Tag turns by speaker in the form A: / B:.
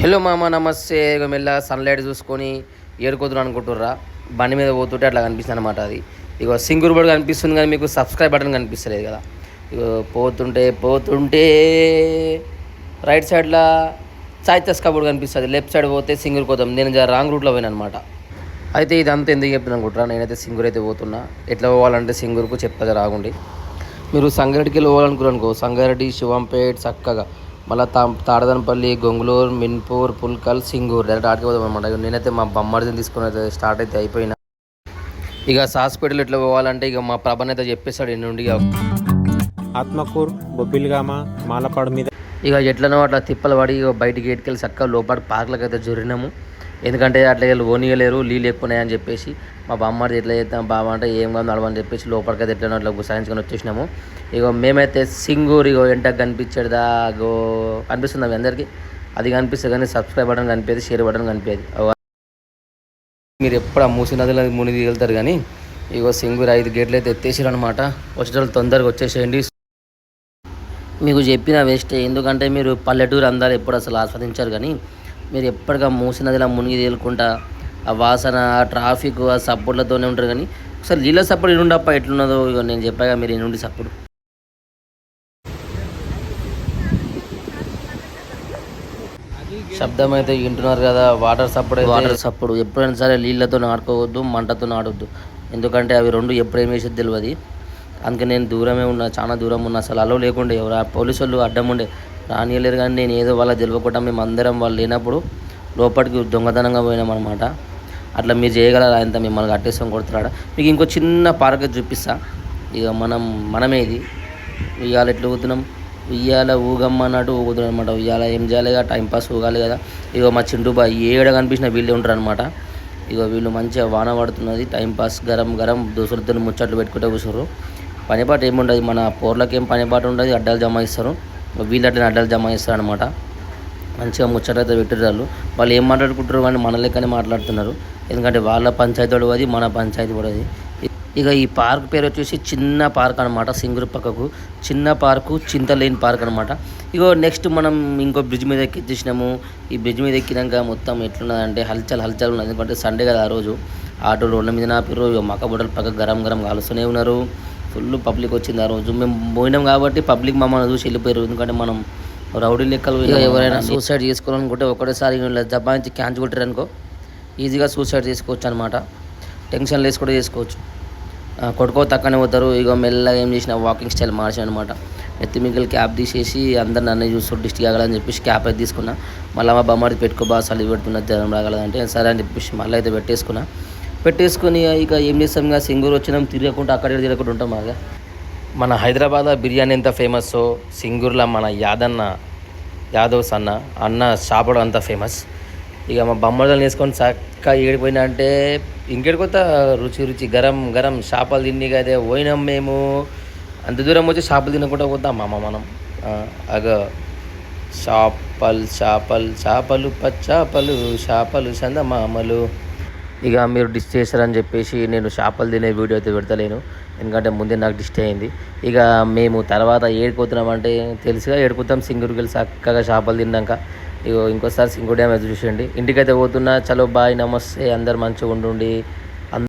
A: Hello మామ నమస్తే. ఇక మెల్లగా సన్లైట్ చూసుకొని ఏడుకోతున్నా అనుకుంటుర్రా. బండి మీద పోతుంటే అట్లా కనిపిస్తుంది అనమాట. అది ఇక సింగూర్ బోర్డు కనిపిస్తుంది కానీ మీకు సబ్స్క్రైబ్ బటన్ కనిపిస్తలేదు కదా. ఇక పోతుంటే పోతుంటే రైట్ సైడ్లో చాయ్ తస్కా బోర్డు కనిపిస్తుంది. లెఫ్ట్ సైడ్ పోతే సింగూర్ పోతాం. నేను రాంగ్ రూట్లో పోయినా అనమాట. అయితే ఇదంతా ఎందుకు చెప్తున్నా అనుకుంటారా. నేనైతే సింగూర్ అయితే పోతున్నా. ఎట్లా పోవాలంటే సింగూర్కు చెప్తా రాగుండి. మీరు సంగారెడ్డికి వెళ్ళి పోవాలనుకున్నారు అనుకో, సంగారెడ్డి, శివంపేట్ చక్కగా మళ్ళీ తాడదనపల్లి, గొంగులూరు, మిన్పూర్, పుల్కల్, సింగూర్ డైరెక్ట్ ఆడికి పోదాం అనమాట. నేనైతే మా బొమ్మడిని తీసుకుని అయితే స్టార్ట్ అయితే అయిపోయినా. ఇక హాస్పిటల్ ఎట్లా పోవాలంటే ఇక మా ప్రభని అయితే చెప్పేస్తాడు ఎన్నుండి
B: ఆత్మకూర్, బొబ్బిలిగామ, మాలపాడు మీద
A: ఇక ఎట్లనో అట్లా తిప్పలు పడి ఇక బయటికి గేట్కి వెళ్ళి చక్కగా లోపల పార్కులకు అయితే జొరినాము. ఎందుకంటే అట్లా వెళ్ళి ఓనియలేరు, నీళ్ళు ఎక్కువనాయని చెప్పేసి మా బామ్మడి ఎట్లా చేద్దాం బాబా అంటే ఏం కాదు నడవని చెప్పేసి లోపలికి అయితే ఎట్లా అట్లా గుసాయించుకొని వచ్చేసినాము. ఇక మేమైతే సింగూర్ ఇగో ఎంటకు కనిపించేదా గో కనిపిస్తుంది అవి అందరికీ. అది కనిపిస్తుంది కానీ సబ్స్క్రైబ్ బటన్ కనిపేది, షేర్ బటన్ కనిపేది. మీరు ఎప్పుడు ఆ మూసి నదిలో మునిగి వెళ్తారు కానీ ఇగో సింగూర్ 5 గేట్లు అయితే ఎత్తేసారు అనమాట. వచ్చేటప్పుడు తొందరగా వచ్చేసేయండి. మీకు చెప్పిన వేస్ట్, ఎందుకంటే మీరు పల్లెటూరు అందాలు ఎప్పుడు అసలు ఆస్వాదించారు. కానీ మీరు ఎప్పటిగా మూసి నదిలో మునిగి తేలుకుంటా ఆ వాసన, ఆ ట్రాఫిక్, ఆ సపోర్ట్లతోనే ఉంటారు. కానీ ఒకసారి నీళ్ళ సపోర్ట్ ఇనుండప్ప ఎట్లున్నదో ఇక నేను చెప్పాగా మీరు ఇనుండి సపోర్ట్. శబ్దం అయితే వింటున్నారు కదా. వాటర్ సప్పుడు ఎప్పుడైనా సరే నీళ్ళతో ఆడుకోవద్దు, మంటతో ఆడొద్దు. ఎందుకంటే అవి రెండు ఎప్పుడు ఏం వేసేది తెలియదు. అందుకే నేను దూరమే ఉన్నా, చాలా దూరం ఉన్నా. అసలు అలో లేకుండే, ఎవరు పోలీసు వాళ్ళు అడ్డం ఉండే రానియలేరు. కానీ నేను ఏదో వాళ్ళకి తెలియకుండా మేము అందరం వాళ్ళు లేనప్పుడు లోపలికి దొంగతనంగా పోయినామన్నమాట. అట్లా మీరు చేయగలరా? అంత మిమ్మల్ని కట్టేస్తాం కొడుతున్నాడా. మీకు ఇంకో చిన్న పార్క్ చూపిస్తా. ఇక మనమే ఇది ఇవాళ ఎట్లా ఊగుతున్నాం, ఉయ్యాల ఊగమ్మ అన్నట్టు ఊగుతున్నాం అనమాట. ఉయ్యాల ఏం చేయాలి కదా, టైంపాస్ ఊగాలి కదా. ఇక మా చింటూ బాయ్ ఏడ కనిపించిన వీళ్ళే ఉంటారు అనమాట. ఇక వీళ్ళు మంచిగా వాన పడుతున్నది, టైంపాస్ గరం గరం దోస్తులతో ముచ్చట్లు పెట్టుకుంటే కూర్చోరు. పనిపాటు ఏముండదు, మన పోర్లకేం పనిపాటు ఉండదు. అడ్డాలు జమ ఇస్తారు, వీళ్ళు అట్లనే అడ్డాలు జమ ఇస్తారు అనమాట. మంచిగా ముచ్చటైతే పెట్టారు. వాళ్ళు ఏం మాట్లాడుకుంటారు కానీ మన లెక్కనే మాట్లాడుతున్నారు. ఎందుకంటే వాళ్ళ పంచాయతీ కూడా అది, మన పంచాయతీ కూడా అది. ఇక ఈ పార్క్ పేరు వచ్చేసి చిన్న పార్క్ అనమాట. సింగూరు పక్కకు చిన్న పార్కు, చింతలేని పార్క్ అనమాట. ఇగో నెక్స్ట్ మనం ఇంకో బ్రిడ్జ్ మీద ఎక్కించేసినాము. ఈ బ్రిడ్జ్ మీద ఎక్కినాక మొత్తం ఎట్లున్నదంటే హల్చల్ ఉన్నది. ఎందుకంటే సండే కదా ఆ రోజు. ఆటో రోడ్ల మీద నాపిర్రు. ఇక మక్క బుట్టలు పక్క గరం గరం కాలుస్తూనే ఉన్నారు. ఫుల్ పబ్లిక్ వచ్చింది ఆ రోజు. మేము పోయినాం కాబట్టి పబ్లిక్ మమ్మల్ని చూసి వెళ్ళిపోయారు. ఎందుకంటే మనం రౌడీ లెక్కలు. ఎవరైనా సూసైడ్ చేసుకోవాలనుకుంటే ఒకటేసారి జబాయించి క్యాన్స్ కొట్టారనుకో ఈజీగా సూసైడ్ చేసుకోవచ్చు అనమాట. టెన్షన్ లేసి కూడా చేసుకోవచ్చు. కొడుకో తక్కనే పోతారు. ఇక మెల్లగా ఏం చేసిన వాకింగ్ స్టైల్ మార్చాను అనమాట. నెత్తిమిగిలి క్యాప్ తీసేసి అందరు నన్ను చూస్తూ డిస్టిక్ ఆగలని చెప్పేసి క్యాప్ అయితే తీసుకున్నా. మళ్ళీ మా బొమ్మడి పెట్టుకో బాగా చలి పెడుతున్నా, జ్వరం రాగలదంటే సరే అని చెప్పేసి మళ్ళీ అయితే పెట్టేసుకుని ఇక ఏం చేస్తాం, ఇక సింగూరు వచ్చినాం తిరగకుండా అక్కడ తిరగకుండా ఉంటాం. బాగా మన హైదరాబాద్లో బిర్యానీ ఎంత ఫేమస్సో సింగూరులో మన యాదవ్స్ అన్న షాపుడు అంత ఫేమస్. ఇక మా బొమ్మడలు వేసుకొని చక్కగా ఏడిపోయినా అంటే ఇంకెడిపోతా రుచి గరం గరం చేపలు తిని కదే పోయినాం మేము. అంత దూరం వచ్చి చేపలు తినకుండా పోతాం మనం. చేపలు పచ్చాపలు చందమామలు. ఇక మీరు డిష్ చేశారని చెప్పేసి నేను చేపలు తినే వీడియో అయితే పెడతలేను. ఎందుకంటే ముందే నాకు డిస్ట్ అయింది. ఇక మేము తర్వాత ఏడుకుతున్నామంటే తెలుసుగా ఏడుకుతాం సింగూరుకి వెళ్ళి చక్కగా చేపలు తిన్నాక. ఇగో ఇంకోసారి సింగూరు డ్యామ్ అయితే చూసేయండి. ఇంటికైతే పోతున్నా. చలో బాయ్, నమస్తే, అందరు మంచిగా ఉండండి.